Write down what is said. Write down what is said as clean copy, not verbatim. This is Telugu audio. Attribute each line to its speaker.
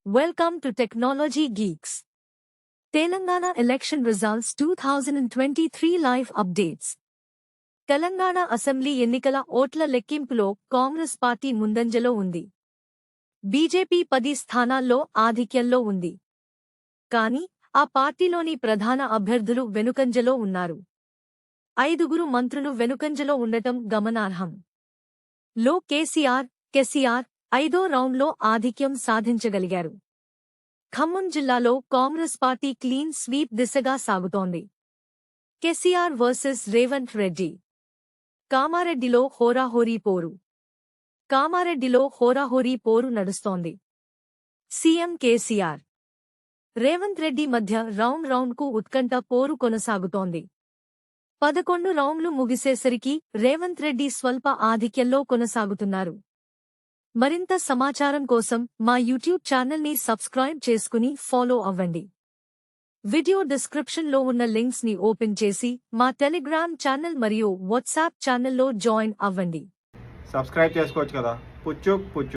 Speaker 1: Welcome to Technology Geeks. Telangana Election Results 2023 Live Updates. Telangana assembly ఎన్నికల ఓట్ల లెక్కింపులో కాంగ్రెస్ పార్టీ ముందంజలో ఉంది. బీజేపీ 10 స్థానాల్లో ఆధిక్యంలో ఉంది. కానీ ఆ పార్టీలోని ప్రధాన అభ్యర్థులు వెనుకంజలో ఉన్నారు. 5 మంత్రులు వెనుకంజలో ఉండటం గమనార్హం. లో కేసీఆర్ 5వ రౌండ్లో ఆధిక్యం సాధించగలిగారు. ఖమ్మం జిల్లాలో కాంగ్రెస్ పార్టీ క్లీన్ స్వీప్ దిశగా సాగుతోంది. కేసీఆర్ వర్సెస్ రేవంత్ రెడ్డి. కామారెడ్డిలో హోరాహోరీ పోరు నడుస్తోంది. సీఎం కేసీఆర్, రేవంత్ రెడ్డి మధ్య రౌండ్కు ఉత్కంఠ పోరు కొనసాగుతోంది. 11 రౌండ్లు ముగిసేసరికి రేవంత్ రెడ్డి స్వల్ప ఆధిక్యంలో కొనసాగుతున్నారు. మరింత సమాచారం కోసం మా యూట్యూబ్ ఛానల్ని సబ్స్క్రైబ్ చేసుకుని ఫాలో అవ్వండి. వీడియో డిస్క్రిప్షన్లో ఉన్న లింక్స్ ని ఓపెన్ చేసి మా టెలిగ్రామ్ ఛానల్ మరియు వాట్సాప్ ఛానల్లో జాయిన్ అవ్వండి.
Speaker 2: సబ్స్క్రైబ్ చేసుకోవచ్చు కదా. పుచ్చు